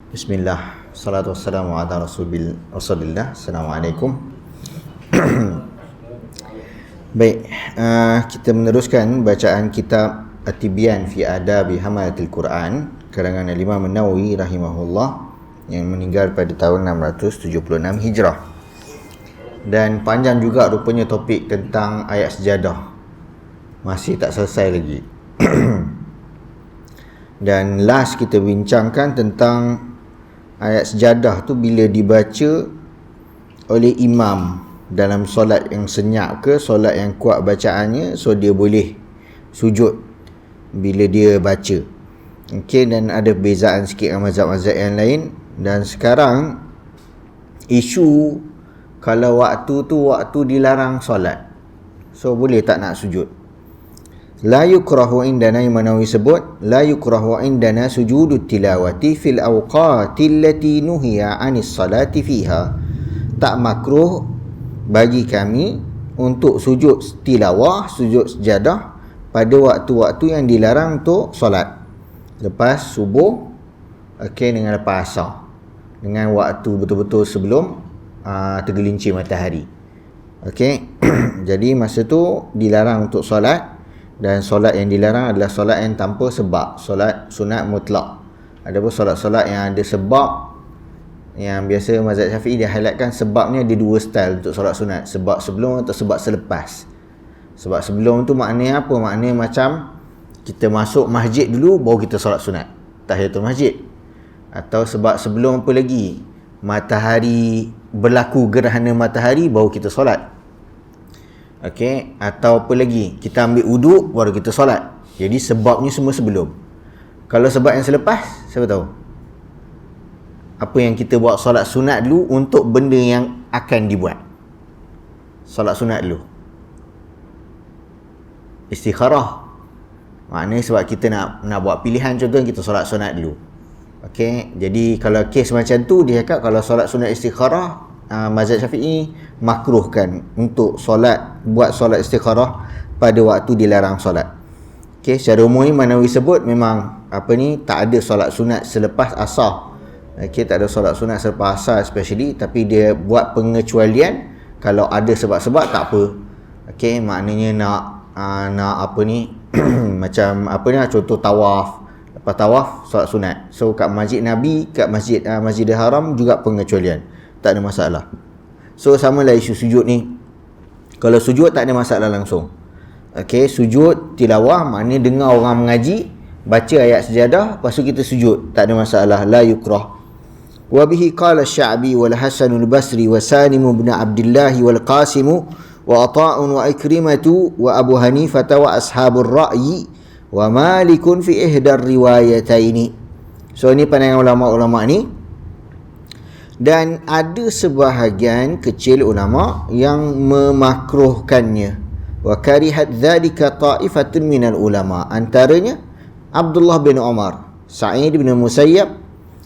Bismillah, salatu wassalamu ala rasulillah. Assalamualaikum. Baik, kita meneruskan bacaan kitab At-Tibyan fi Adabi Hamalatil Quran karangan Imam An-Nawawi rahimahullah yang meninggal pada tahun 676 Hijrah. Dan panjang juga rupanya topik tentang ayat sejadah. Masih tak selesai lagi. Dan last kita bincangkan tentang ayat sejadah tu bila dibaca oleh imam dalam solat yang senyap ke solat yang kuat bacaannya, so dia boleh sujud bila dia baca. Okey, dan ada perbezaan sikit dengan mazhab-mazhab yang lain. Dan sekarang isu kalau waktu tu waktu dilarang solat, so boleh tak nak sujud? La yukrahu indana, Imam Nawawi sebut, la yukrahu indana sujudut tilawati fil awqati allati nuhiya anis salati fiha. Tak makruh bagi kami untuk sujud tilawah, sujud sejadah pada waktu-waktu yang dilarang untuk solat. Lepas subuh, okey, dengan lepas asar, dengan waktu betul-betul sebelum tergelincir matahari. Okey. Jadi masa tu dilarang untuk solat. Dan solat yang dilarang adalah solat yang tanpa sebab, solat sunat mutlak. Ada pun solat-solat yang ada sebab, yang biasa mazhab Syafi'i dia highlightkan sebabnya ada dua style untuk solat sunat, sebab sebelum atau sebab selepas. Sebab sebelum tu maknanya apa? Maknanya macam kita masuk masjid dulu baru kita solat sunat, tahiyatul masjid. Atau sebab sebelum apa lagi? Matahari berlaku gerhana matahari baru kita solat. Okey, atau apa lagi? Kita ambil wuduk baru kita solat. Jadi sebabnya semua sebelum. Kalau sebab yang selepas, siapa tahu? Apa yang kita buat solat sunat dulu untuk benda yang akan dibuat. Solat sunat dulu. Istikharah. Maknanya sebab kita nak buat pilihan, contohnya kita solat sunat dulu. Okey, jadi kalau kes macam tu dia cakap kalau solat sunat istikharah, mazhab Syafi'i makruhkan untuk buat solat istikharah pada waktu dilarang solat. Okey, secara umum Imam Nawawi sebut memang tak ada solat sunat selepas asar. Okey, tak ada solat sunat selepas asar especially, tapi dia buat pengecualian kalau ada sebab-sebab tak apa. Okey, maknanya nak macam contoh tawaf. Lepas tawaf solat sunat. So kat Masjid Nabi, kat Masjidil Haram juga pengecualian. Tak ada masalah. So samalah isu sujud ni. Kalau sujud tak ada masalah langsung. Okey, sujud tilawah maknanya dengar orang mengaji, baca ayat sejadah, lepas tu kita sujud, tak ada masalah, la yukrah. Wa bihi qala Asy-Sya'bi wal Hasan al-Basri wa Salim bin Abdullah wal Qasim wa Ata'un wa Ikrimatu wa Abu Hanifah wa ashabur ra'yi wa Malikun fi ihdar riwayataini. So ini pandangan ulama-ulama ni. Dan ada sebahagian kecil ulama yang memakruhkannya. Wa karihat dzalika ta'ifatun minal ulama. Antaranya Abdullah bin Umar, Sa'id bin Musayyab,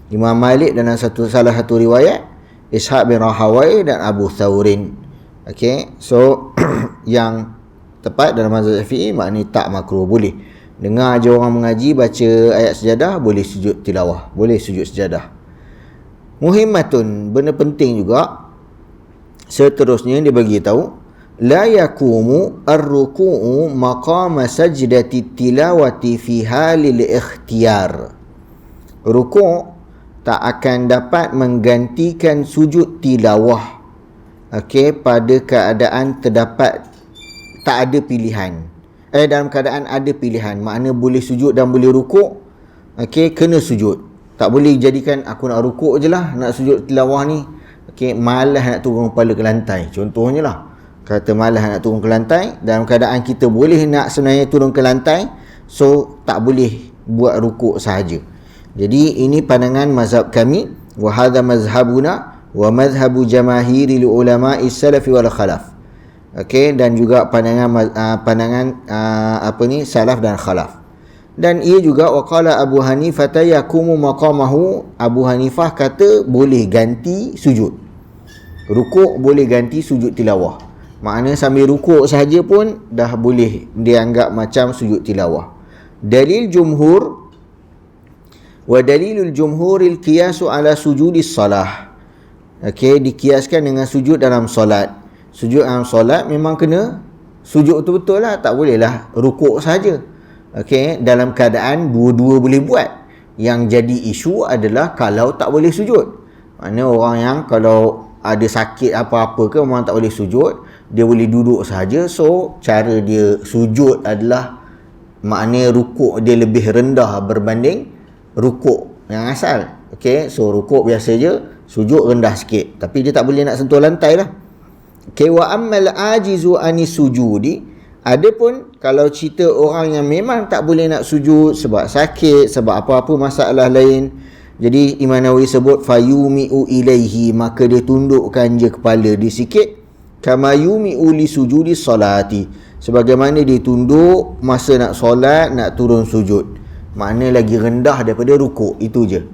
Imam Malik dalam salah satu riwayat, Ishaq bin Rahawai dan Abu Thawrin. Okey, so yang tepat dalam mazhab Syafi'i maknanya tak makruh, boleh. Dengar je orang mengaji baca ayat sejadah, boleh sujud tilawah, boleh sujud sejadah. Muhimmatun, benda penting juga. Seterusnya dia bagi tahu, la yakumu ar-ruku'u maqama sajdati tilawati fi halil ikhtiyar. Rukuk tak akan dapat menggantikan sujud tilawah. Okey, pada keadaan terdapat tak ada pilihan. Dalam keadaan ada pilihan, makna boleh sujud dan boleh rukuk. Okey, kena sujud. Tak boleh jadikan aku nak rukuk je lah, nak sujud tilawah ni. Okey, malas nak turun kepala ke lantai. Contohnya lah. Kata malas nak turun ke lantai, dalam keadaan kita boleh nak sebenarnya turun ke lantai, so tak boleh buat rukuk sahaja. Jadi ini pandangan mazhab kami, wa hadha mazhabuna wa mazhabu jamaahiril ulama'i salafi wal khalaf. Okey, dan juga pandangan salaf dan khalaf. Dan ia juga waqala Abu Hanifah yakumu maqamahu. Abu Hanifah kata boleh ganti sujud. Rukuk boleh ganti sujud tilawah. Maknanya sambil rukuk sahaja pun dah boleh dianggap macam sujud tilawah. Dalil jumhur Wa dalilul jumhuril qiyasu ala sujudis salah. Okey, dikiaskan dengan sujud dalam solat. Sujud dalam solat memang kena sujud betul-betul lah, tak boleh lah rukuk saja. Okey, dalam keadaan dua-dua boleh buat. Yang jadi isu adalah kalau tak boleh sujud. Maknanya orang yang kalau ada sakit apa-apa ke memang tak boleh sujud, dia boleh duduk saja. So cara dia sujud adalah maknanya rukuk dia lebih rendah berbanding rukuk yang asal. Okey, so rukuk biasa je, sujud rendah sikit, tapi dia tak boleh nak sentuh lantai lah. Okey, wa ammal ajizu anis sujudi, adapun kalau cerita orang yang memang tak boleh nak sujud sebab sakit, sebab apa-apa masalah lain, jadi Imam Nawawi sebut fayumi'u ilaihi, maka dia tundukkan je kepala dia sikit, kama yumi'u li sujudi salati, sebagaimana dia tunduk masa nak solat, nak turun sujud. Makna lagi rendah daripada rukuk, itu je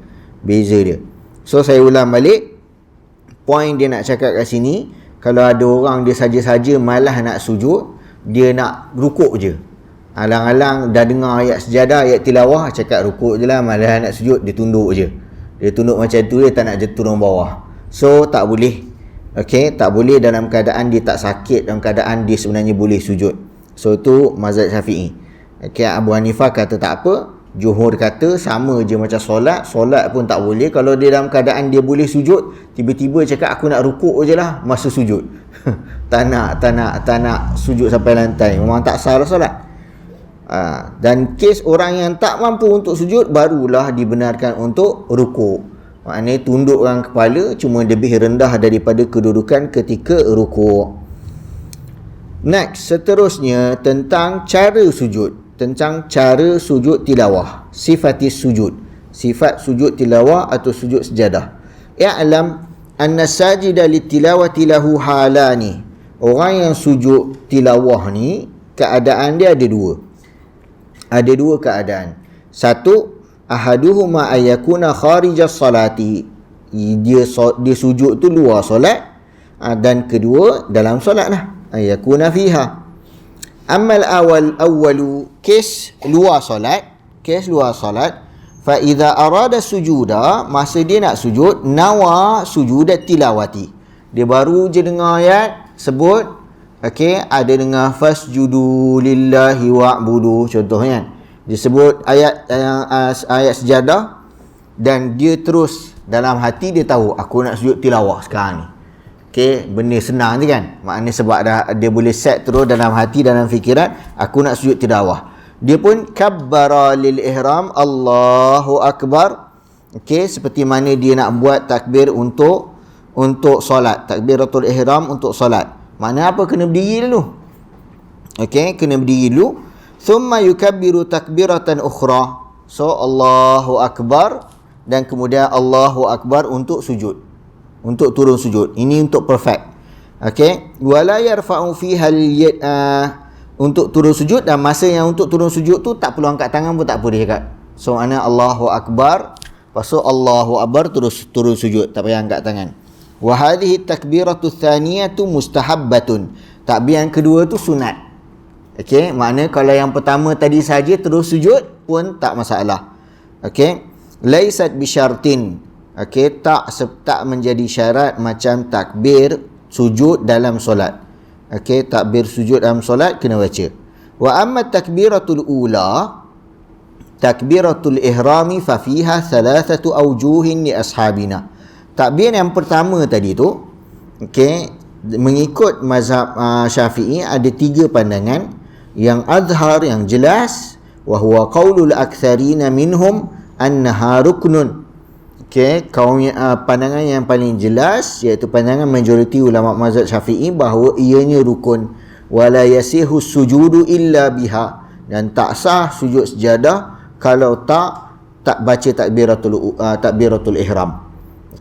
beza dia. So saya ulang balik, point dia nak cakap kat sini, kalau ada orang dia saja-saja malah nak sujud, dia nak rukuk je, alang-alang dah dengar ayat sejadah, ayat tilawah, cakap rukuk je lah, malah nak sujud, dia tunduk je. Dia tunduk macam tu, dia tak nak turun bawah. So tak boleh. Okey, tak boleh dalam keadaan dia tak sakit, dalam keadaan dia sebenarnya boleh sujud. So itu mazhab Syafi'i. Okey, Abu Hanifah kata tak apa, Jumhur kata sama je macam solat. Solat pun tak boleh. Kalau dia dalam keadaan dia boleh sujud, tiba-tiba cakap aku nak rukuk je lah masa sujud. tak nak sujud sampai lantai, memang tak sah solat. Dan kes orang yang tak mampu untuk sujud, barulah dibenarkan untuk rukuk. Maknanya tundukkan kepala, cuma lebih rendah daripada kedudukan ketika rukuk. Next, seterusnya tentang cara sujud. Tentang cara sujud tilawah, sifatis sujud, sifat sujud tilawah atau sujud sejadah. I'lam anna sajida litilawati lahu halani. Orang yang sujud tilawah ni, keadaan dia ada dua. Ada dua keadaan. Satu, ahaduhuma ayakuna kharijas salati. Dia sujud tu luar solat. Dan kedua, dalam solat lah. Ayakuna fiha. Amal awwalu, kes luar solat, fa idza arada sujuda, masa dia nak sujud, nawa sujudat tilawati, dia baru je dengar ayat sebut, okey, ada dengar fasjudu lillahi wa'budu contohnya, dia sebut ayat sejadah, dan dia terus dalam hati dia tahu aku nak sujud tilawah sekarang ni. Okey, benda senang je kan. Maknanya sebab dia boleh set terus dalam hati, dalam fikiran, aku nak sujud tilawah. Dia pun kabbara lil ihram, Allahu akbar. Okey, seperti mana dia nak buat takbir untuk solat, takbiratul ihram untuk solat. Maknanya apa? Kena berdiri dulu. Okey, kena berdiri dulu. Thumma yukabbiru takbiratan ukhra. So Allahu akbar, dan kemudian Allahu akbar untuk sujud, untuk turun sujud. Ini untuk perfect. Okey, wala yarfa'u fiha al-yad, untuk turun sujud, dan masa yang untuk turun sujud tu tak perlu angkat tangan pun tak apa dia cakap. So ana Allahu akbar, pasal Allahu akbar terus turun sujud, tak payah angkat tangan. Wa hadhihi takbiratu tsaniyatu mustahabbatun. Takbir yang kedua tu sunat. Okey, makna kalau yang pertama tadi saja terus sujud pun tak masalah. Okey, laisat bisyartin. Okey, tak menjadi syarat macam takbir sujud dalam solat. Okey, takbir sujud dalam solat kena baca. Wa amma takbiratul ula, takbiratul ihrami, fa fiha thalathatu awjuhin li ashabina. Takbir yang pertama tadi tu, okey, mengikut mazhab Syafi'i ada tiga pandangan. Yang azhar, yang jelas, wa huwa qaulul aktsarina minhum annaha ruknun. Okey, pandangan yang paling jelas iaitu pandangan majoriti ulama mazhab Syafi'i bahawa ianya rukun. Wala yasihu sujudu illa biha, dan tak sah sujud sejadah kalau tak baca takbiratul ihram.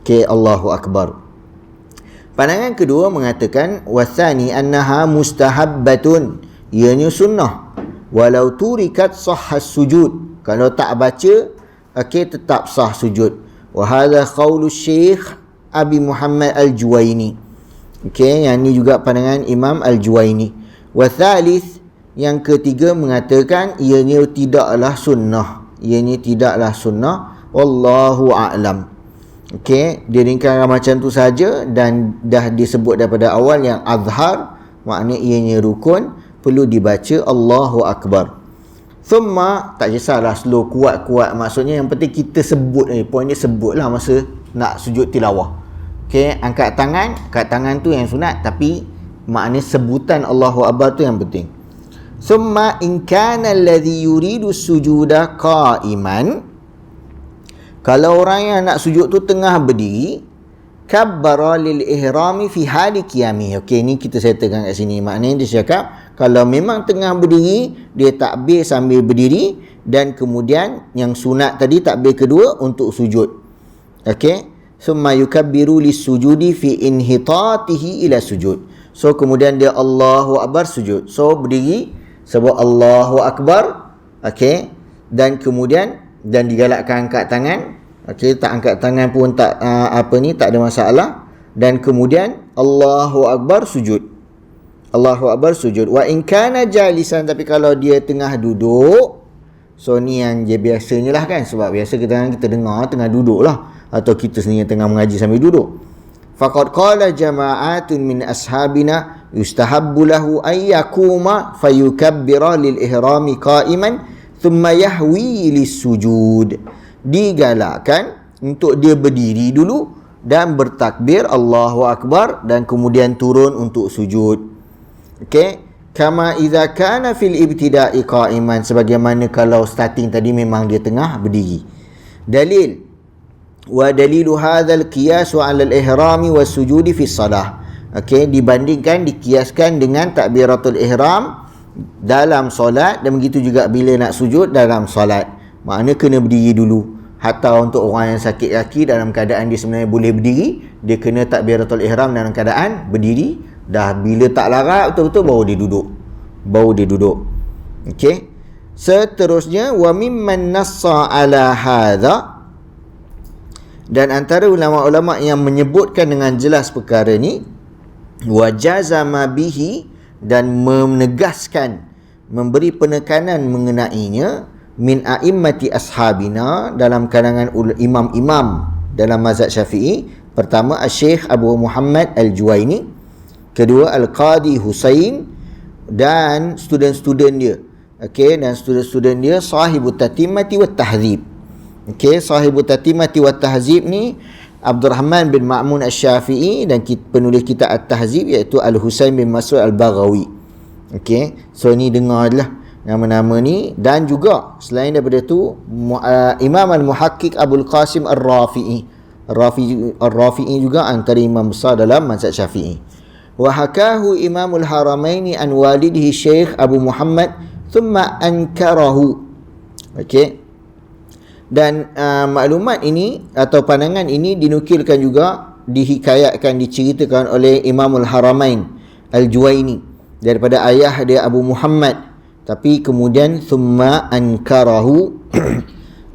Okey, Allahu akbar. Pandangan kedua mengatakan wasani annaha mustahabbatun, ianya sunnah. Walau turikat sahhas sujud, kalau tak baca, okey, tetap sah sujud. Wahada qaulu Syekh Abi Muhammad Al-Juwaini. Okey, yang ni juga pandangan Imam Al-Juwaini. Wa thalith, yang ketiga mengatakan ianya tidaklah sunnah. Ianya tidaklah sunnah. Wallahu a'lam. Okey, dia ringkaskan macam tu saja dan dah disebut daripada awal yang azhar, maknanya ianya rukun, perlu dibaca Allahu Akbar. Thumma, tak kisahlah slow kuat-kuat, maksudnya yang penting kita sebut ni, poin dia sebutlah masa nak sujud tilawah. Okey, angkat tangan tu yang sunat, tapi maknanya sebutan Allahu Akbar tu yang penting. Thumma in kana alladhi yuridu sujuda qa'iman, kalau orang yang nak sujud tu tengah berdiri, kabbara lil ihrami fi hali qiyami. Okey, ni kita settlekan kat sini. Maknanya dia cakap kalau memang tengah berdiri, dia takbir sambil berdiri, dan kemudian yang sunat tadi takbir kedua untuk sujud. Okey, summa yukabbiru lis sujudi fi inhitatihi ila sujud. So kemudian dia Allahu Akbar sujud. So berdiri sebut Allahu Akbar, okey, dan kemudian dan digalakkan angkat tangan. Okey, tak angkat tangan pun tak tak ada masalah, dan kemudian Allahu Akbar sujud. Allahu Akbar sujud. Wa in kana jalisan, tapi kalau dia tengah duduk, so ni yang dia biasanya lah kan, sebab biasa kita dengar tengah duduk lah, atau kita sendiri tengah mengaji sambil duduk. Faqad qala jama'atun min ashabina yustahabbu lahu ay yakuma fayukabbira lil ihrami qa'iman thumma yahwi lis sujud. Digalakkan untuk dia berdiri dulu dan bertakbir Allahu Akbar, dan kemudian turun untuk sujud. Okey, kama idza kana fil ibtida'i qa'iman, sebagaimana kalau starting tadi memang dia tengah berdiri. Dalil, wa dalilu hadzal qiyas 'ala al-ihrami was sujudi fi shalah. Okey, dibandingkan, dikiaskan dengan takbiratul ihram dalam solat, dan begitu juga bila nak sujud dalam solat. Maknanya kena berdiri dulu. Hatta untuk orang yang sakit kaki, dalam keadaan dia sebenarnya boleh berdiri, dia kena takbiratul ihram dalam keadaan berdiri. Dah bila tak larat betul-betul, baru dia duduk. Okey, seterusnya, wa mimman nassa ala hadha, dan antara ulama-ulama yang menyebutkan dengan jelas perkara ni, wa jazama bihi, dan menegaskan, memberi penekanan mengenainya, min a'immati ashabina, dalam kalangan imam-imam dalam mazhab Syafi'i. Pertama Syekh Abu Muhammad Al-Juwaini, kedua Al-Qadi Husain dan student-student dia. Okey, dan student-student dia Sahibut Tatimati wat Tahzib. Okey, Sahibut Tatimati wat Tahzib ni Abdurrahman bin Ma'mun Asy-Syafi'i, dan penulis kitab At-Tahzib iaitu Al-Husain bin Mas'ud Al-Baghawi. Okey, so ni dengarlah nama-nama ni. Dan juga selain daripada tu, Imam Al-Muhaqqiq Abul Qasim Ar-Rafi'i. Ar-Rafi'i juga antara imam besar dalam mazhab Syafi'i. Wa hakahu Imamul Haramaini an walidihi Syekh Abu Muhammad thumma ankarahu. Okey, dan maklumat ini atau pandangan ini dinukilkan juga, dihikayatkan, diceritakan oleh Imamul Haramain Al-Juwaini daripada ayah dia Abu Muhammad, tapi kemudian thumma ankarahu.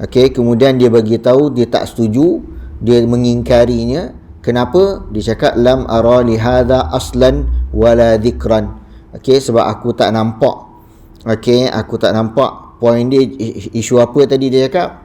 Okey, kemudian dia bagi tahu dia tak setuju, dia mengingkarinya. Kenapa? Dia cakap lam ara li hadha aslan wala dhikran. Okey, sebab aku tak nampak. Okey, aku tak nampak. Poin dia, isu apa tadi dia cakap?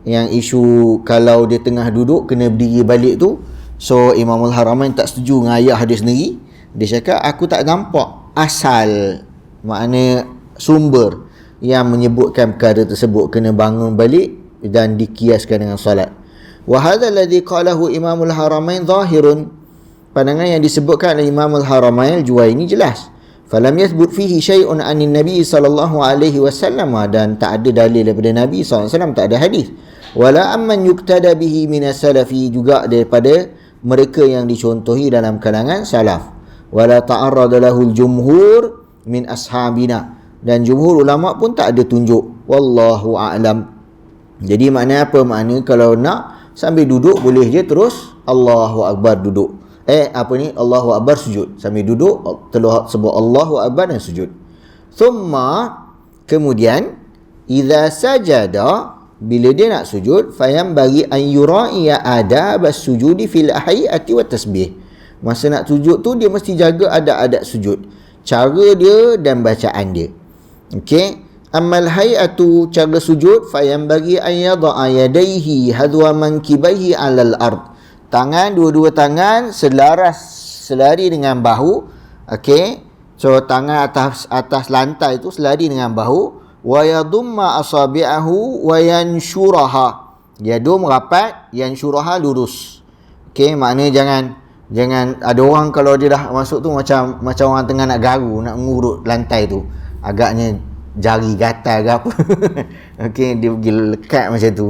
Yang isu kalau dia tengah duduk kena berdiri balik tu. So Imamul Haramain tak setuju dengan ayah dia sendiri. Dia cakap aku tak nampak asal, makna sumber yang menyebutkan perkara tersebut kena bangun balik dan dikiaskan dengan solat. Wa hadha alladhi qalahu Imamul Haramain zahirun, pandangan yang disebutkan oleh Imamul Haramain Al-Juwaini jelas. Falam yathbut fihi syai'un 'anil Nabi sallallahu alaihi wasallam, dan tak ada dalil daripada Nabi sallallahu alaihi wasallam, tak ada hadis. Wala amman yuktada bihi minas salafi, juga daripada mereka yang dicontohi dalam kalangan salaf. Wala ta'arrada lahul jumhur min ashabina, dan jumhur ulama pun tak ada tunjuk. Wallahu a'lam. Jadi maknanya apa? Maknanya kalau nak sambil duduk boleh je terus Allahu Akbar duduk. Allahu Akbar sujud. Sambil duduk sebut Allahu Akbar dan sujud. Thumma, kemudian idza sajada, bila dia nak sujud, fayam bagi an yura'iya adab as-sujudi fil ahiyati wat tasbih. Masa nak sujud tu dia mesti jaga adab-adab sujud, cara dia dan bacaan dia. Okey, Ammal hay'atu, cara sujud, fayanbaghi an yada'a yadayhi hadwa mankibaihi 'alal ard. Tangan, dua-dua tangan selari dengan bahu. Okey. So tangan atas lantai tu selari dengan bahu. Wa yadumma asabi'ahu wa yanshuraha. Yadum rapat, yanshuraha lurus. Okey, maknanya jangan ada orang kalau dia dah masuk tu macam orang tengah nak garu, nak mengurut lantai tu. Agaknya jari gatal ke apa. Okey, dia pergi lekat macam tu.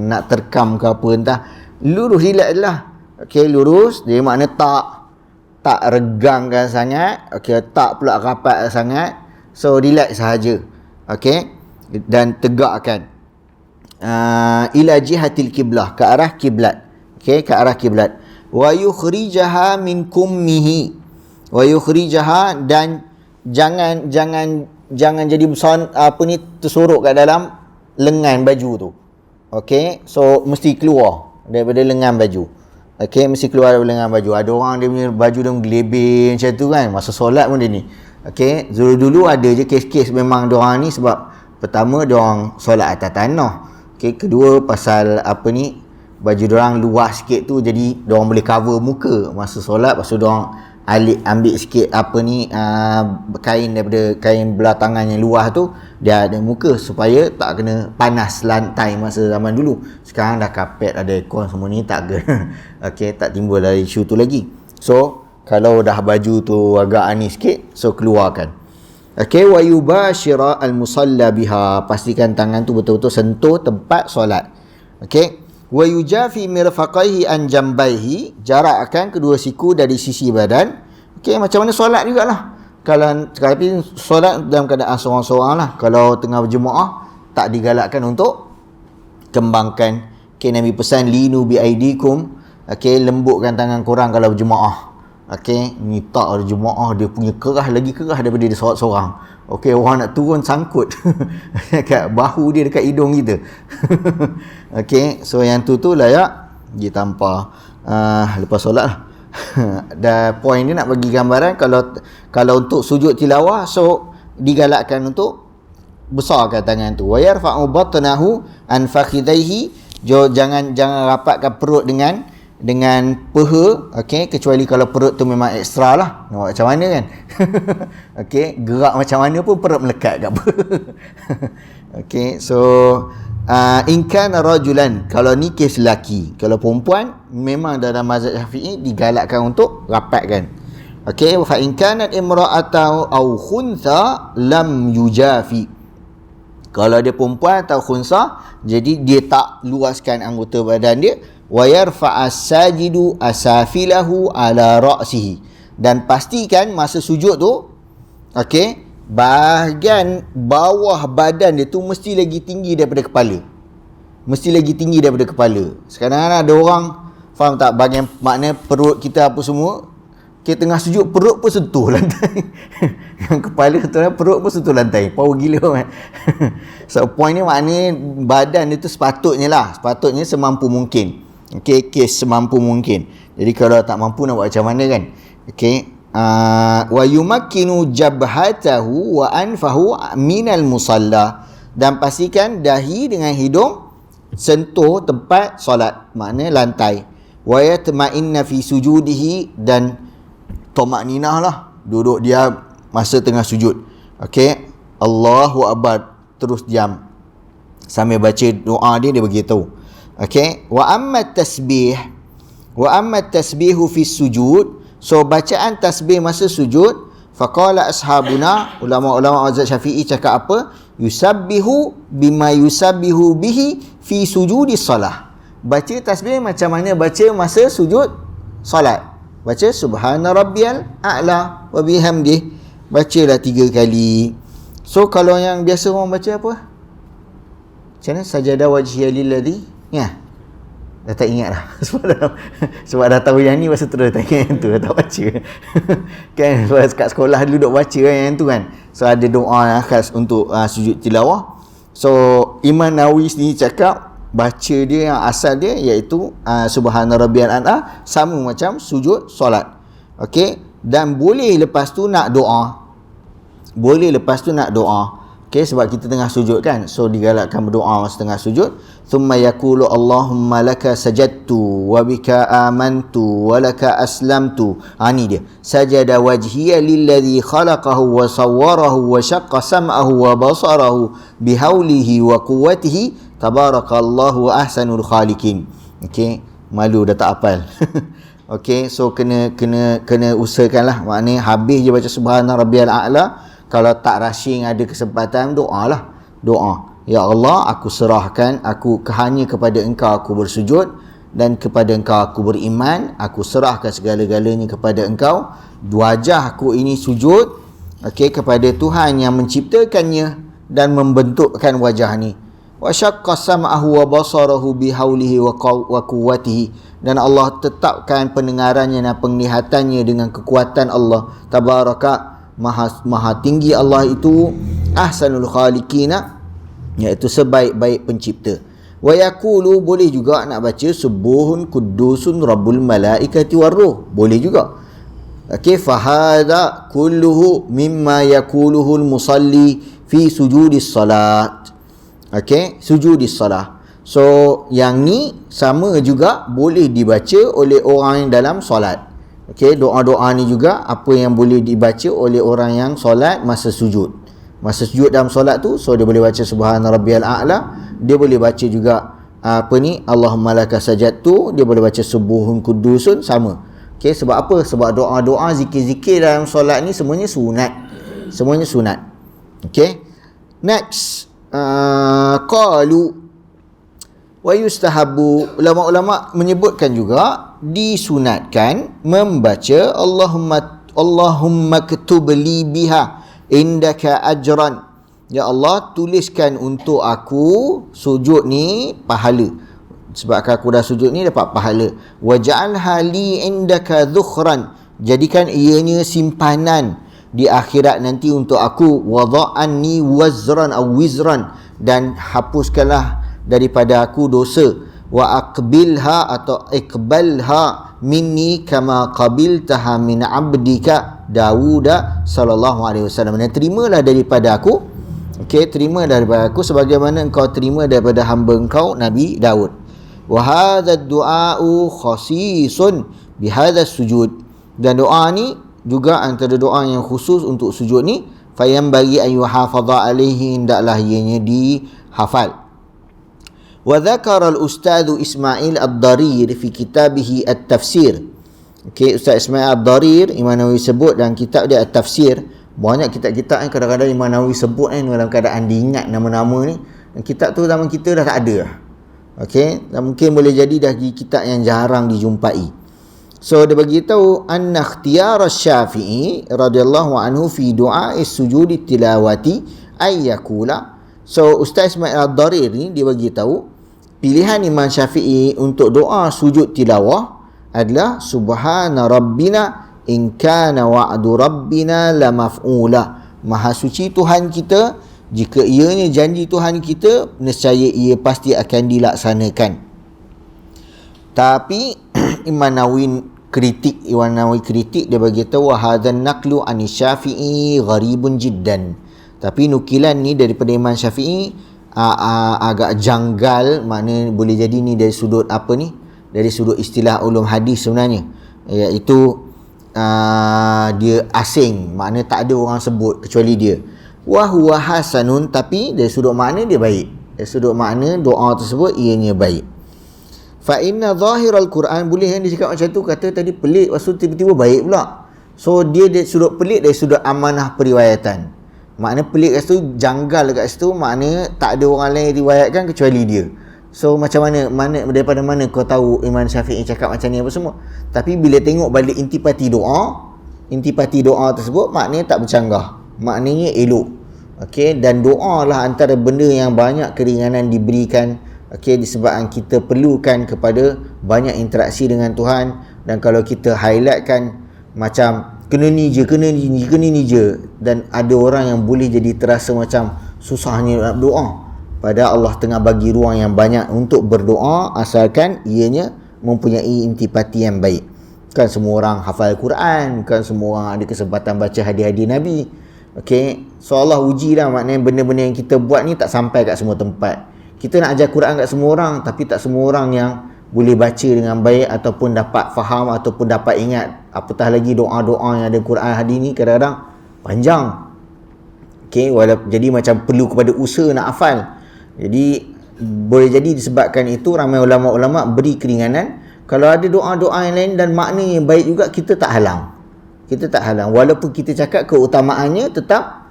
Nak terkam ke apa entah. Lurus relax lah. Okey, lurus dia makna tak regangkan sangat. Okey, tak pula rapat sangat. So relax sahaja. Okey, dan tegakkan ila jihatil kiblah, ke arah kiblat. Okey, ke arah kiblat. Wa yukhrijaha min kummihi. Wa yukhrijaha, dan jangan jadi tersorok kat dalam lengan baju tu. Okey, so mesti keluar daripada lengan baju. Okey, mesti keluar daripada lengan baju. Ada orang dia punya baju dia gelebih macam tu kan, masa solat pun dia ni. Okey, dulu ada je kes-kes memang diorang ni sebab pertama diorang solat atas tanah. Okey, kedua pasal baju diorang luas sikit tu, jadi diorang boleh cover muka masa solat. Lepas tu diorang ambil sikit kain daripada kain belah tangan yang luas tu, dia ada muka supaya tak kena panas lantai masa zaman dulu. Sekarang dah kapet, ada aircon semua ni, tak ke. Okey, tak timbul dari isu tu lagi. So kalau dah baju tu agak anis sikit, so keluarkan. Okey, wa yubashira al-musalla biha, pastikan tangan tu betul-betul sentuh tempat solat. Okey, wa yujafi mirfaqaihi an jambaihi, jarakkan kedua siku dari sisi badan. Okey, macam mana solat jugalah. Kalau tapi solat dalam keadaan seorang-seorang lah. Kalau tengah berjemaah, tak digalakkan untuk kembangkan. Okey, Nabi pesan linu bi aidikum. Okey, lembutkan tangan korang kalau berjemaah. Okey, ni tak ada jemaah dia punya kerah lagi kerah daripada dia seorang-seorang. Okey, orang nak turun sangkut dekat bahu dia, dekat hidung kita. Okey, so yang tu layak dia tampar lepas solat lah. Dan poin dia nak bagi gambaran, kalau untuk sujud tilawah, so digalakkan untuk besarkan tangan tu. Wa yarfa'u batnahu an fakhidaihi, jangan rapatkan perut dengan peha. Okey, kecuali kalau perut tu memang ekstra lah. Nampak macam mana kan. Okey, gerak macam mana pun perut melekat kat peha. Okey, so in kana rajulan, kalau ni kes lelaki. Kalau perempuan memang dalam mazhab Syafi'i digalakkan untuk rapatkan. Okey, fa in kanat imra'atan aw khuntha lam yujafi. Kalau dia perempuan atau khunsa, jadi dia tak luaskan anggota badan dia. Wa yarfa'as sajidu asafilahu ala ra'sihi, dan pastikan masa sujud tu, okey, bahagian bawah badan dia tu mesti lagi tinggi daripada kepala. Mesti lagi tinggi daripada kepala. Sekarang ada orang faham tak, bahagian makna perut kita apa semua, kita tengah sujud perut pun sentuh lantai. Kepala sentuh, perut pun sentuh lantai. Power gila kan. So point ni maknanya badan dia tu sepatutnya semampu mungkin. Okey, kes semampu mungkin. Jadi kalau tak mampu nak buat macam mana kan. Okey, wa yumakkinu jabhatahu wa anfahu minal musalla, dan pastikan dahi dengan hidung sentuh tempat solat, makna lantai. Wa yatma'inna fi sujudihi, dan tamakninah lah, duduk diam masa tengah sujud. Okey, Allahu Akbar, terus diam sambil baca doa dia beritahu. Okey, wa amma tasbihu fi sujud, so bacaan tasbih masa sujud, faqala ashabuna, ulama-ulama mazhab Syafi'i cakap apa? Yusabbihu bima yusabbihu bihi fi sujudi salah. Baca tasbih macam mana baca masa sujud solat. Baca subhana rabbiyal a'la wa bihamdih, bacalah 3 kali. So kalau yang biasa orang baca apa? Macam mana? Sajadah wajhiya lilladhi. Ya, dah tak ingat dah. Sebab dah tahu yang ni, masa terus tak ingat yang tu, dah tak baca. Kan, sebab kat sekolah dulu duk baca kan yang tu kan. So ada doa yang khas untuk sujud tilawah. So Imam Nawawi sendiri cakap baca dia yang asal dia iaitu subhana rabbiyal a'la, sama macam sujud solat. Okey, dan boleh lepas tu nak doa. Okey, sebab kita tengah sujud kan. So digalakkan berdoa masa tengah sujud. Thumma yaqulu Allahumma laka sajadtu wa bika amantu wa laka aslamtu. Ni dia. Sajada wajhiya lilladhi khalaqahu wa sawwarahu wa syaqqa sam'ahu wa basarahu bihaulihi wa quwwatihi tabarakallahu ahsanul khaliqin. Okey, malu dah tak hafal. Okey, so kena usahakanlah. Maknanya habis je baca subhana rabbiyal a'la. Kalau tak rushing ada kesempatan, doalah. Doa, ya Allah, aku serahkan, aku hanya kepada Engkau aku bersujud, dan kepada Engkau aku beriman. Aku serahkan segala-galanya kepada Engkau. Wajah aku ini sujud, okey, kepada Tuhan yang menciptakannya dan membentukkan wajah ni. Wa syaqqa sam'ahu wa basarahu bihaulihi wa quwwatihi, dan Allah tetapkan pendengarannya dan penglihatannya dengan kekuatan Allah. Tabaraka, maha tinggi Allah itu, ahsanul khaliqina, iaitu sebaik-baik pencipta. Wa yaqulu, boleh juga nak baca subuhun qudusun rabbul malaikati warruh, boleh juga. Okey, fahada kulluhu mimma yaquluhu al-musalli fi sujudis salat. Okey, sujudis salat. So yang ni sama juga boleh dibaca oleh orang yang dalam solat. Okey, doa-doa ni juga apa yang boleh dibaca oleh orang yang solat masa sujud. Masa sujud dalam solat tu, so dia boleh baca subhana rabbiyal a'la, dia boleh baca juga Allahumma laka sajadtu, dia boleh baca subuhun qudusun, sama. Okey, sebab apa? Sebab doa-doa, zikir-zikir dalam solat ni semuanya sunat. Semuanya sunat. Okey. Next, qalu wa yustahabu, ulama-ulama menyebutkan juga disunatkan membaca Allahumma ktub li biha indaka ajran, ya Allah, tuliskan untuk aku sujud ni pahala, sebab aku dah sujud ni dapat pahala. Waj'alha li indaka dhukhran, jadikan ianya simpanan di akhirat nanti untuk aku. Wada'anni wazran aw wizran, dan hapuskanlah daripada aku dosa. Wa aqbilha atau iqbalha minni kama qabiltaha min abdika Dawud sallallahu alaihi wasallam, dan terimalah daripada aku, okey, terima daripada aku sebagaimana engkau terima daripada hamba engkau Nabi Daud. Wa hadha ad-du'a'u khasisun bi hadha sujud, dan doa ni juga antara doa yang khusus untuk sujud ni. Fayam bagi an yuhafadha alaihi, hendaklah ianya dihafal. Wa dzakara al-ustadz Ismail ad-Darir fi kitabih at-tafsir. Okey, Ustaz Ismail ad-Darir, Imam Nawawi sebut dalam kitab dia at-tafsir. Banyak kitab-kitab yang kadang-kadang Imam Nawawi sebut dalam keadaan diingat nama-nama ni. Dan kitab tu zaman kita dah tak ada. Okey, dan mungkin boleh jadi dah kitab yang jarang dijumpai. So dia bagi tahu anna ikhtiyar Asy-Syafi'i radhiyallahu anhu fi du'a sujudi tilawati ay yaqula. So Ustaz Ismail ad-Darir ni dia bagi tahu pilihan Imam Syafi'i untuk doa sujud tilawah adalah subhana rabbina in kana wa'du rabbina la maf'ula. Maha suci Tuhan kita, jika ianya janji Tuhan kita, nescaya ia pasti akan dilaksanakan. Tapi Imam Nawawi kritik, dia bagi tahu hadzal naqlu an Syafi'i gharibun jiddan. Tapi nukilan ni daripada Imam Syafi'i agak janggal, makna boleh jadi ni dari sudut apa ni? Dari sudut istilah ulum hadis sebenarnya. Iaitu dia asing, makna tak ada orang sebut kecuali dia. Wa huwa hasanun, tapi dari sudut makna dia baik. Dari sudut makna doa tersebut ianya baik. Fa inna zahiral Quran, boleh yang dia cakap macam tu, kata tadi pelik, lepas tu tiba-tiba baik pula. So dia dari sudut pelik, dari sudut amanah periwayatan. Makna pelik kat situ, janggal kat situ, makna tak ada orang lain riwayatkan kecuali dia. So macam mana daripada mana kau tahu Imam Syafi'i cakap macam ni apa semua? Tapi bila tengok balik intipati doa tersebut, maknanya tak bercanggah, maknanya elok. Okey, dan doa lah antara benda yang banyak keringanan diberikan. Okey, disebabkan kita perlukan kepada banyak interaksi dengan Tuhan. Dan kalau kita highlightkan macam kena ni je, dan ada orang yang boleh jadi terasa macam susahnya nak berdoa, padahal Allah tengah bagi ruang yang banyak untuk berdoa, asalkan ianya mempunyai intipati yang baik. Bukan semua orang hafal Quran, bukan semua orang ada kesempatan baca hadis-hadis Nabi. Okey, so Allah uji lah, maknanya benda-benda yang kita buat ni tak sampai kat semua tempat. Kita nak ajar Quran kat semua orang, tapi tak semua orang yang boleh baca dengan baik ataupun dapat faham ataupun dapat ingat. Apatah lagi doa-doa yang ada Quran hadis ni kadang-kadang panjang. Okey, jadi macam perlu kepada usaha nak hafal. Jadi boleh jadi disebabkan itu ramai ulama-ulama beri keringanan. Kalau ada doa-doa yang lain dan maknanya baik juga, kita tak halang. Kita tak halang. Walaupun kita cakap keutamaannya tetap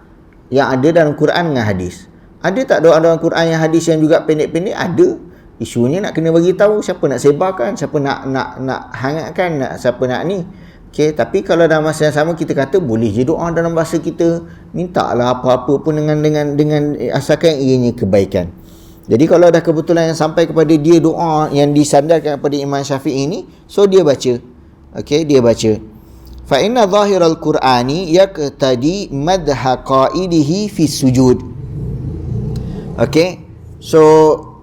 yang ada dalam Quran dengan hadis. Ada tak doa-doa Quran yang hadis yang juga pendek-pendek? Ada. Isunya nak kena bagi tahu, siapa nak sebarkan, siapa nak hangatkan, siapa nak ni. Okey, tapi kalau dalam masa yang sama kita kata boleh je doa dalam bahasa kita, mintalah apa-apa pun dengan asalkan ianya kebaikan. Jadi kalau dah kebetulan yang sampai kepada dia doa yang disandarkan kepada Imam Syafi'i ini, so dia baca. Okey, dia baca. Fa inna zahiral Qur'ani yaqtadi madha qaidihi fi sujud. Okey. So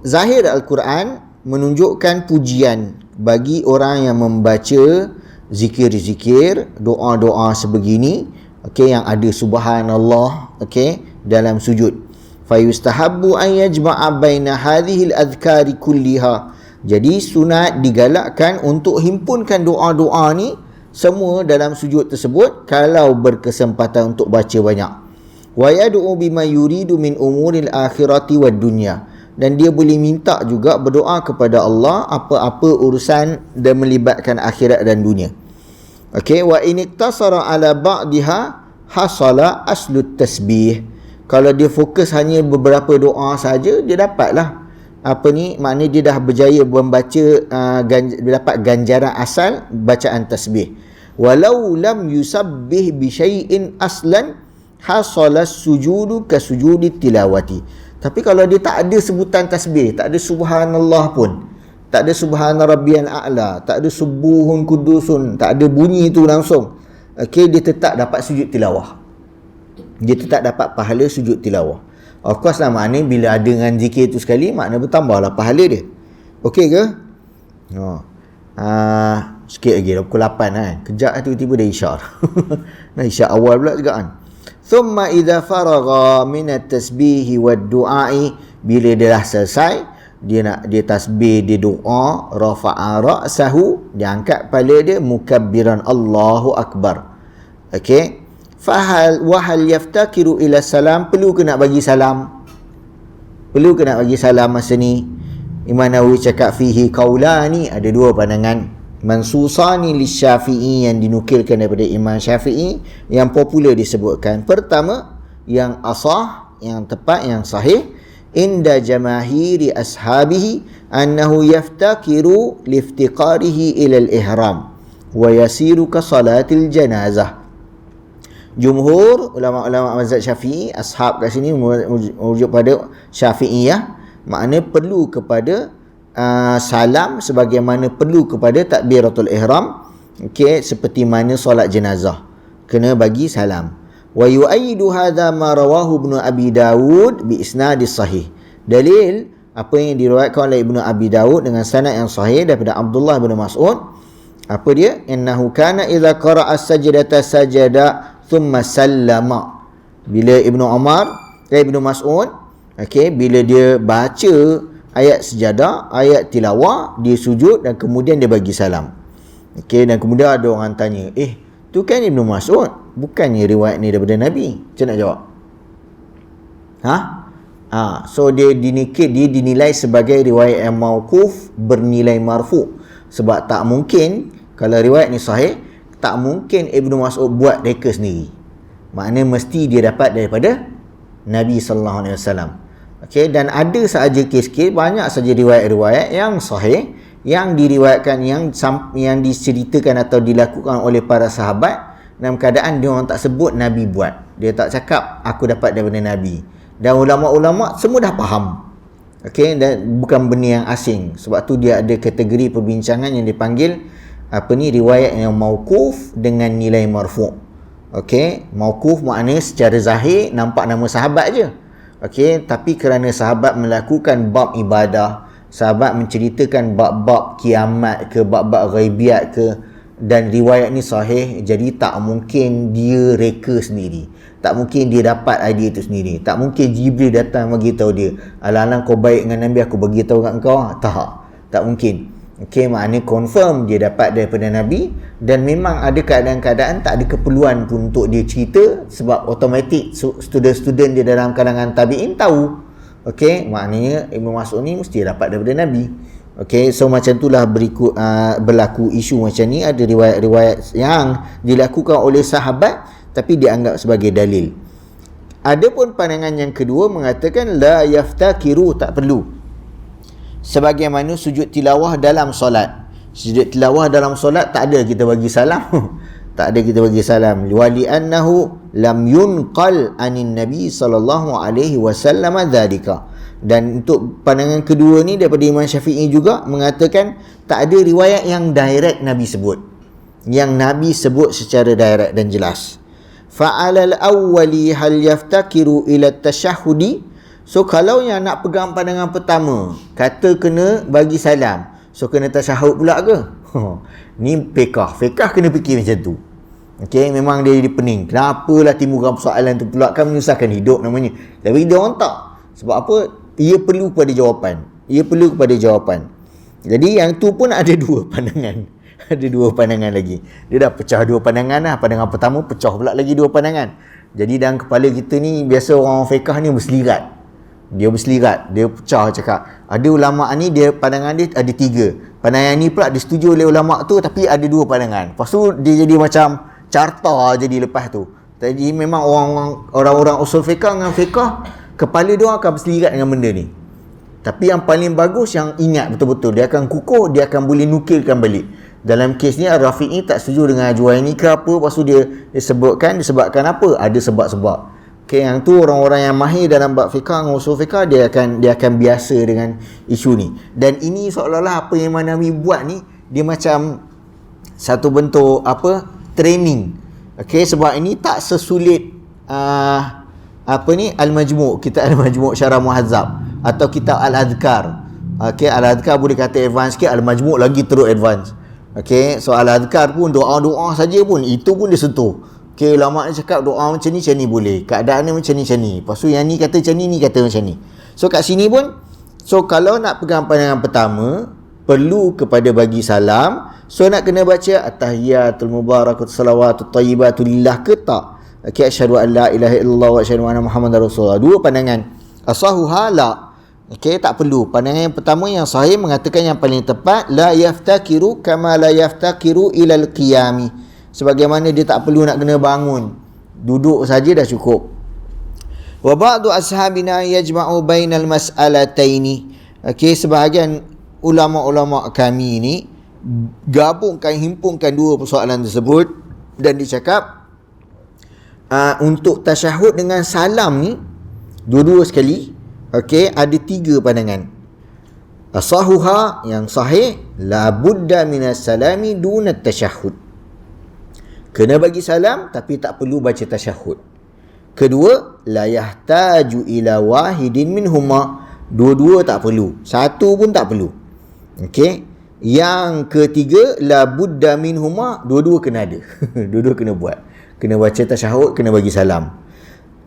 zahir Al-Quran menunjukkan pujian bagi orang yang membaca zikir-zikir, doa-doa sebegini, okey, yang ada subhanallah, okey, dalam sujud. Fayustahabbu an yajma'a baina hadhihi al-adhkari kulliha. Jadi sunat digalakkan untuk himpunkan doa-doa ni semua dalam sujud tersebut kalau berkesempatan untuk baca banyak. Wa yad'u bima yuridu min umuril akhirati wad dunya. Dan dia boleh minta juga berdoa kepada Allah apa-apa urusan dan melibatkan akhirat dan dunia. Okey, wa in iktasara ala ba'dha hasala aslut tasbih. Kalau dia fokus hanya beberapa doa saja, dia dapatlah maknanya dia dah berjaya membaca, dia dapat ganjaran asal bacaan tasbih. Walau lam yusabbih bi syai'in aslan hasala sujudu ka sujudi tilawati. Tapi kalau dia tak ada sebutan tasbih, tak ada subhanallah pun, tak ada subhana rabbiyal a'la, tak ada subuhun kudusun, tak ada bunyi itu langsung, okey, dia tetap dapat sujud tilawah. Dia tetap dapat pahala sujud tilawah. Of course lah, maknanya bila ada dengan zikir itu sekali, maknanya bertambahlah pahala dia. Okey ke? Sikit lagi dah pukul 8 kan. Kejap tiba-tiba dah isyak. Nah, isyak awal pula juga kan. Thumma idza faragha min at-tasbih wad du'ai, bila dia dah selesai, dia tasbih, dia doa, rafa'a ra'sahu, dia angkat kepala dia mukabbiran Allahu akbar. Okey. Wahal yaftakiru ila salam, perlu ke nak bagi salam? Perlu ke nak bagi salam masa ni? Imam Nawawi cakap fihi qaulani, ada dua pandangan. Mansusani li Syafi'i, yang dinukilkan daripada Imam Syafi'i, yang popular disebutkan. Pertama, yang asah, yang tepat, yang sahih, inda jamahiri ashabihi annahu yaftakiru liftiqarihi ila al-ihram wa yasiru ka salatil janazah. Jumhur ulama-ulama mazhab Syafi'i, ashab kat sini merujuk pada Syafi'iyah, maknanya perlu kepada salam sebagaimana perlu kepada takbiratul ihram, okey, seperti mana solat jenazah kena bagi salam. Wa yu'ayyidu hadha ma rawahu Ibnu Abi Dawud bi isnadis sahih. Dalil apa yang diriwayatkan oleh Ibnu Abi Dawud dengan sanad yang sahih daripada Abdullah bin Mas'ud, apa dia? Innahu kana idza qara'a as-sajdata sajada thumma sallama. Bila Ibnu Mas'ud, okey, bila dia baca ayat sejadah, ayat tilawah, dia sujud dan kemudian dia bagi salam. Okey, dan kemudian ada orang tanya, tu kan Ibnu Mas'ud, bukannya riwayat ni daripada Nabi? Macam nak jawab? So dia dinilai sebagai riwayat yang mauquf bernilai marfu'. Sebab tak mungkin, kalau riwayat ni sahih, tak mungkin Ibnu Mas'ud buat reka sendiri. Maknanya mesti dia dapat daripada Nabi sallallahu alaihi wasallam. Okey, dan ada sahaja kes-kes, banyak saja riwayat-riwayat yang sahih yang diriwayatkan, yang diceritakan atau dilakukan oleh para sahabat dalam keadaan dia orang tak sebut Nabi buat. Dia tak cakap aku dapat daripada Nabi. Dan ulama-ulama semua dah faham. Okey, dan bukan benda yang asing. Sebab tu dia ada kategori perbincangan yang dipanggil riwayat yang mauquf dengan nilai marfu'. Okey, mauquf maknanya secara zahir nampak nama sahabat je. Okey, tapi kerana sahabat melakukan bab ibadah, sahabat menceritakan bab-bab kiamat ke, bab-bab ghaibiat ke, dan riwayat ni sahih, jadi tak mungkin dia reka sendiri, tak mungkin dia dapat idea tu sendiri, tak mungkin Jibril datang bagi tahu dia, alang-alang kau baik dengan Nabi, aku bagi tahu kat kau. Tak mungkin. Okey, maknanya confirm dia dapat daripada Nabi, dan memang ada keadaan-keadaan tak ada keperluan pun untuk dia cerita, sebab automatik student-student dia dalam kalangan tabi'in tahu. Okey, maknanya Ibnu Mas'ud ni mesti dapat daripada Nabi. Okey, so macam itulah berlaku isu macam ni. Ada riwayat-riwayat yang dilakukan oleh sahabat tapi dianggap sebagai dalil. Adapun pandangan yang kedua mengatakan la yaftakiru, tak perlu. Sebagaimana sujud tilawah dalam solat. Sujud tilawah dalam solat tak ada kita bagi salam. Tak ada kita bagi salam. Wali annahu lam yunqal anin nabi sallallahu alaihi wasallam dzalika. Dan untuk pandangan kedua ni daripada Imam Syafi'i juga mengatakan tak ada riwayat yang direct Nabi sebut. Yang Nabi sebut secara direct dan jelas. Fa'alal awwali hal yaftakiru ila tasyahudi. So kalau yang nak pegang pandangan pertama, kata kena bagi salam, so kena tasyahud pula ke? Ni fiqh kena fikir macam tu. Okey, memang dia jadi pening. Kenapalah timbulkan persoalan tu pula, kan menyusahkan hidup namanya. Tapi dia orang tak. Sebab apa? Ia perlu kepada jawapan. Jadi yang tu pun ada dua pandangan. Ada dua pandangan lagi. Dia dah pecah dua pandangan dah. Pandangan pertama pecah pula lagi dua pandangan. Jadi dalam kepala kita ni, biasa orang fiqh ni berselirat. Dia pecah, cakap ada ulama' ni dia pandangan dia ada tiga, pandangan ni pula disetujui oleh ulama' tu tapi ada dua pandangan. Lepas tu dia jadi macam carta jadi lepas tu. Jadi memang orang-orang usul fiqh dengan fiqh, kepala dia akan berselirat dengan benda ni. Tapi yang paling bagus yang ingat betul-betul, dia akan kukuh, dia akan boleh nukilkan balik. Dalam kes ni Rafi'i tak setuju dengan ajuan ni ke apa, lepas tu dia disebabkan apa, ada sebab-sebab. Okay, yang tu orang-orang yang mahir dalam bab fiqh, usul fiqh, dia akan biasa dengan isu ni. Dan ini seolah-olah apa yang Imam Nawawi buat ni, dia macam satu bentuk training. Okay, sebab ini tak sesulit Al-Majmu', kitab Al-Majmu' Syarah Muhazzab atau kitab Al-Adhkar. Okay, Al-Adhkar boleh kata advance sikit, Al-Majmu' lagi teruk advance. Okay, so Al-Adhkar pun doa-doa saja pun, itu pun dia sentuh. Okay, ulama' ni cakap doa macam ni boleh, keadaan ni macam ni. Lepas tu yang ni kata macam ni kata macam ni. So kat sini pun, so kalau nak pegang pandangan pertama, perlu kepada bagi salam. So nak kena baca at-tahiyatul mubarakatuh salawatut thayyibatu lillah ke tak? Okay, asyhadu an la ilaha illallah wa asyhadu anna muhammadar rasulullah. Dua pandangan. Asahuha la. Okay, tak perlu. Pandangan yang pertama yang sahih mengatakan yang paling tepat, la yaftakiru kama la yaftakiru ilal qiyami. Sebagaimana dia tak perlu nak kena bangun, duduk saja dah cukup. Wa ba'du ashabina yajma'u bainal mas'alataini. Okey, sebahagian ulama-ulama kami ni himpunkan dua persoalan tersebut, dan dicakap untuk tasyahud dengan salam ni dua-dua sekali. Okey, ada tiga pandangan. Asahuha, yang sahih, la budda minas salami duna tasyahud. Kena bagi salam tapi tak perlu baca tasyahud. Kedua, la yahtaju ila wahidin minhuma. Dua-dua tak perlu. Satu pun tak perlu. Okey. Yang ketiga, la budda minhuma. Dua-dua kena ada. Dua-dua kena buat. Kena baca tasyahud, kena bagi salam.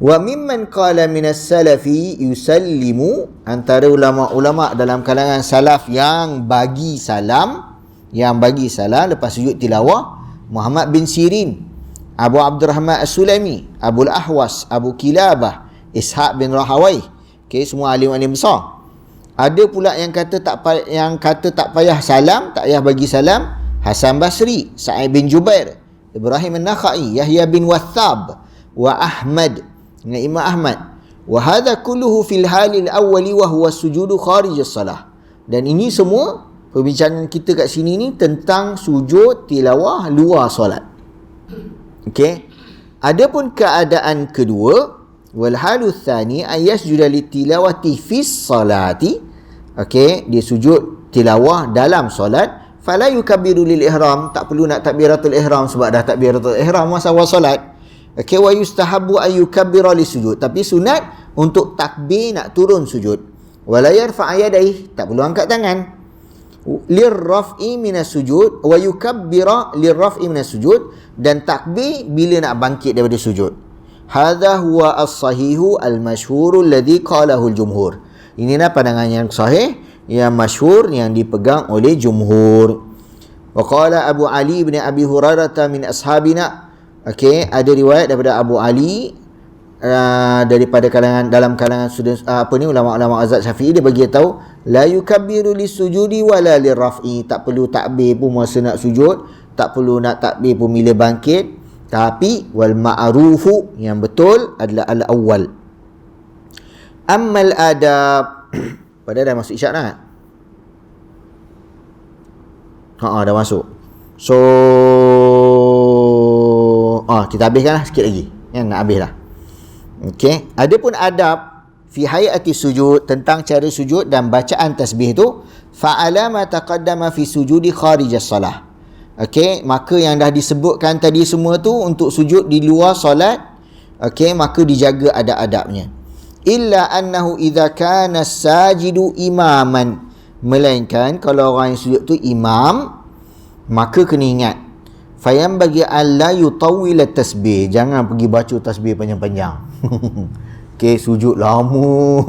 Wa mimman qala minas salafi yusallimu. Antara ulama-ulama dalam kalangan salaf yang bagi salam lepas sujud tilawah, Muhammad bin Sirin, Abu Abdurrahman As-Sulami, Abu Al-Ahwas, Abu Kilabah, Ishaq bin Rahawai. Okay, semua alim-alim besar. Ada pula yang kata tak payah salam, tak payah bagi salam, Hasan Basri, Sa'id bin Jubair, Ibrahim An-Nakhai, Yahya bin Wathab, wa Ahmad, dengan Imam Ahmad. Wa hadha kulluhu fil halil awwali wa huwa sujudu kharij as-salah. Dan ini semua perbincangan kita kat sini ni tentang sujud tilawah luar solat. Okey. Adapun keadaan kedua, wal halu tsani ayasjuda litilawati fis salati. Okey, dia sujud tilawah dalam solat, fala yukabbiru lil ihram, tak perlu nak takbiratul ihram sebab dah takbiratul ihram masa awal solat. Okey, wa yustahabbu ay yukabbira lisujud, tapi sunat untuk takbir nak turun sujud. Wala yarfa' yadayhi, tak perlu angkat tangan. lirraf'i minas sujud wa yukabbira lirraf'i minas sujud, dan takbir bila nak bangkit daripada sujud. Hadha huwa as-sahihu al-mashhur alladhi qalahu al-jumhur. Inilah pandangan yang sahih, yang masyhur, yang dipegang oleh jumhur. Wa qala Abu Ali bin Abi Hurairah min ashabina. Okey, ada riwayat daripada Abu Ali daripada dalam kalangan student ulama-ulama mazhab Syafi'i, dia bagi tahu la yukabbiru lisujudi wala liraf'i, tak perlu takbir pun masa nak sujud, tak perlu nak takbir pun bila bangkit. Tapi wal ma'rufu, yang betul adalah al-awwal. Ammal adab. Pada dah masuk isyak dah. Dah masuk. So kita habiskanlah sikit lagi. Nak habis dah. Okey, adapun adab fi hayati sujud, tentang cara sujud dan bacaan tasbih tu, fa'ala ma taqaddama fi sujudi kharijas salah. Okey, maka yang dah disebutkan tadi semua tu untuk sujud di luar solat, okey, maka dijaga adab-adabnya. Illa annahu idza kana sajidu imaman, melainkan kalau orang yang sujud tu imam, maka kena ingat fayam bagi alla yutawwil tasbih, jangan pergi baca tasbih panjang-panjang. Okey, sujud lama.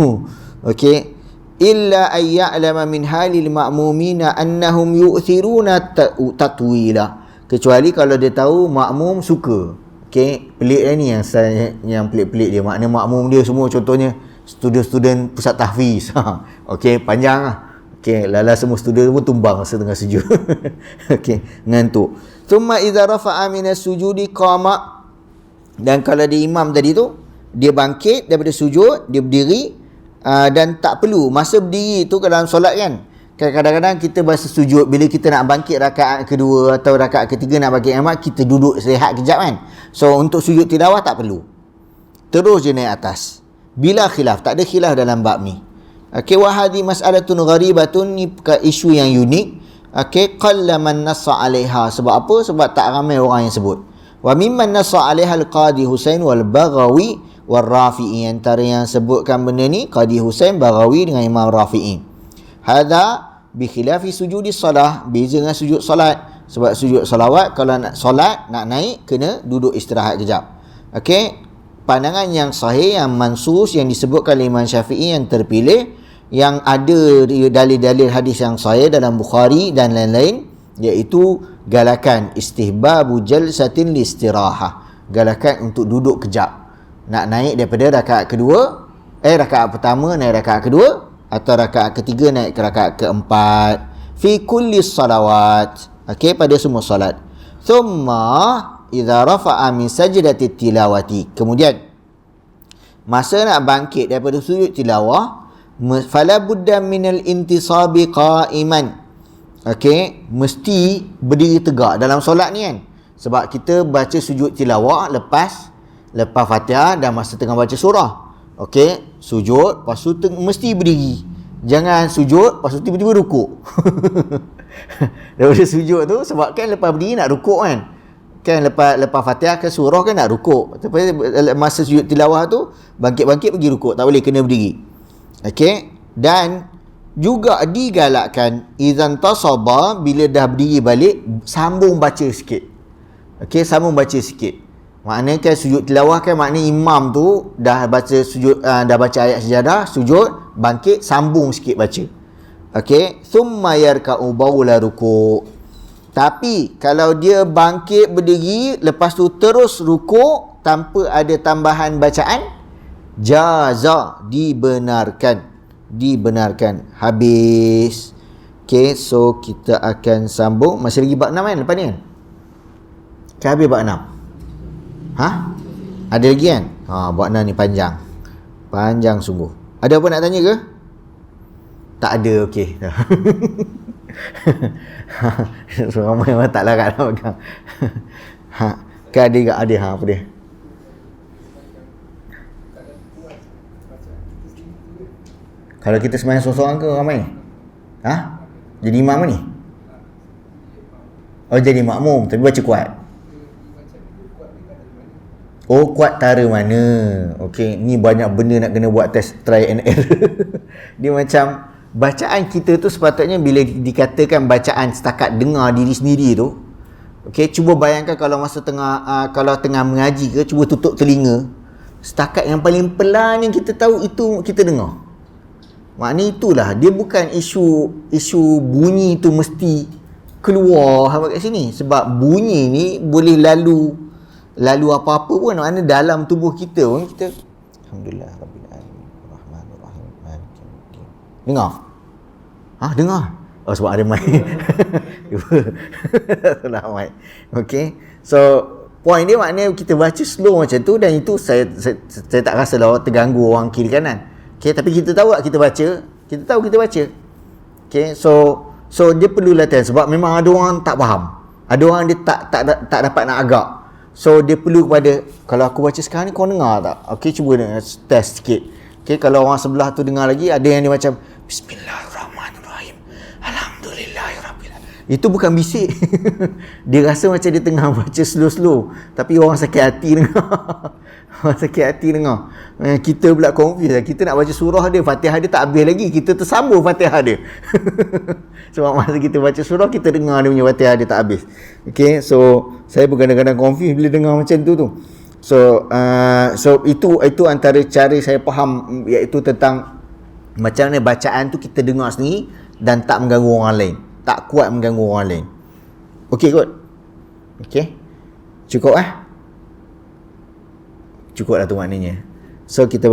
Okey, illa ay ya'lama min halil ma'mumina annahum yu'thiruna tatwila, kecuali kalau dia tahu makmum suka. Okey, pelik ni yang pelik-pelik dia. Makna makmum dia semua contohnya student-student pusat tahfiz. Okey, panjang lah. Okey, lala semua student pun tumbang setengah sujud. Okey, ngantuk. Thumma idza rafa'a minas sujudi qama, dan kalau dia imam tadi tu, dia bangkit daripada sujud, dia berdiri. Dan tak perlu masa berdiri tu dalam solat kan, kadang-kadang kita bahasa sujud, bila kita nak bangkit rakaat kedua atau rakaat ketiga nak bangkit amat, kita duduk rehat kejap kan. So untuk sujud tilawah tak perlu, terus je naik atas bila khilaf, tak ada khilaf dalam bab ni. Okey, wa hadhi mas'alatun gharibatun, ni isu yang unik. Okey, qalla man nassa 'alaiha, sebab apa? Sebab tak ramai orang yang sebut. Wa mimman nassa 'alaiha al-Qadi Husain wal Baghawi wal Rafi'i, antara yang sebutkan benda ni Qadi Husain, Baghawi dengan Imam Rafi'i. Hadha bi khilafi sujudi salah, beza dengan sujud solat. Sebab sujud salawat, kalau nak solat, nak naik, kena duduk istirahat kejap. Okey, pandangan yang sahih, yang mansus, yang disebutkan oleh Imam Syafi'i, yang terpilih, yang ada dalil-dalil hadis yang sahih dalam Bukhari dan lain-lain, iaitu galakan istihbabu jalsatin listirahah, galakan untuk duduk kejap. Nak naik daripada rakaat kedua, rakaat pertama naik rakaat kedua, atau rakaat ketiga naik ke rakaat keempat, fi kulli salawat. Okey, pada semua salat. Thumma idza rafa'a min sajdati tilawati, kemudian masa nak bangkit daripada sujud tilawah, fala budda minal intisabi qa'iman. Okey, mesti berdiri tegak dalam solat ni kan. Sebab kita baca sujud tilawah lepas Fatihah dan masa tengah baca surah. Okey, sujud, lepas tu mesti berdiri. Jangan sujud, lepas tu tiba-tiba rukuk. Daripada sujud tu, sebab kan lepas berdiri nak rukuk kan. Kan lepas Fatihah ke surah kan nak rukuk. Tapi masa sujud tilawah tu, bangkit-bangkit pergi rukuk. Tak boleh, kena berdiri. Okey, dan juga digalakkan idzan tasaba, bila dah berdiri balik, sambung baca sikit. Okey, sambung baca sikit. Maknanya kan sujud tilawah kan, maknanya imam tu dah baca sujud, dah baca ayat sejadah, sujud, bangkit, sambung sikit baca. Okey, thumma yarka'u bawla ruku'. Tapi kalau dia bangkit berdiri, lepas tu terus rukuk tanpa ada tambahan bacaan, jaza, dibenarkan. Habis. Okey, so kita akan sambung. Masih lagi bab 6 kan lepas ni kan? Kan habis bab 6. Ada lagi kan? Bab 6 ni panjang. Panjang sungguh. Ada apa nak tanya ke? Tak ada, okey. So, ramai orang tak larat nak pegang. Kan ada apa dia? Kalau kita sembahyang seorang-seorang ke ramai? Jadi imam ni? Oh, jadi makmum tapi baca kuat. Oh, kuat tara mana? Okey, ni banyak benda nak kena buat test try and error. Dia macam bacaan kita tu sepatutnya bila dikatakan bacaan setakat dengar diri sendiri tu, okey, cuba bayangkan kalau masa kalau tengah mengaji ke, cuba tutup telinga. Setakat yang paling pelan yang kita tahu itu kita dengar. Maknanya itulah, dia bukan isu bunyi tu mesti keluar sampai kat sini, sebab bunyi ni boleh lalu apa-apa pun, maknanya dalam tubuh kita pun kita alhamdulillah rabbil alamin arrahmanir rahim maliki yaumiddin. Dengar? Dengar. Oh, sebab ada mic. Salah mic. Okey. So point dia maknanya kita baca slow macam tu, dan itu saya tak rasa lah terganggu orang kiri kanan. Okey, tapi kita tahu tak kita baca? Kita tahu kita baca. Okey, so dia perlu latihan, sebab memang ada orang tak faham. Ada orang dia tak dapat nak agak. So dia perlu kepada, kalau aku baca sekarang ni kau dengar tak? Okey, cuba dengar, test sikit. Okey, kalau orang sebelah tu dengar lagi, ada yang dia macam bismillahirrahmanirrahim, alhamdulillahirabbil alamin. Itu bukan bisik. Dia rasa macam dia tengah baca slow-slow, tapi orang sakit hati dengar. Orang sakit hati dengar. Kita pula confuse lah. Kita nak baca surah dia, Fatihah dia tak habis lagi, kita tersambung Fatihah dia. Sebab masa kita baca surah, kita dengar dia punya Fatihah dia tak habis. Okay, so saya pun kadang-kadang confuse bila dengar macam tu. So itu antara cara saya faham, iaitu tentang macam mana bacaan tu kita dengar sendiri dan tak mengganggu orang lain, tak kuat mengganggu orang lain. Okay kot? Okay, cukup cukup lah tu maknanya. So kita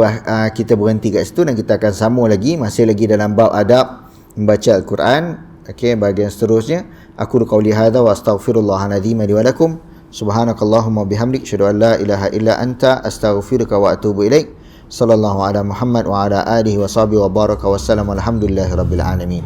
berhenti kat situ, dan kita akan sambung lagi, masih lagi dalam bab adab membaca Al-Quran. Okey, bahagian seterusnya, aku qauli hadza wa astaghfirullahal azim li wa lakum, subhanakallahumma bihamdik, asyhadu an la ilaha illa anta, astaghfiruka wa atubu ilaik. Sallallahu ala Muhammad wa ala alihi wa sahbihi wa baraka wa sallam, alhamdulillahirabbil alamin.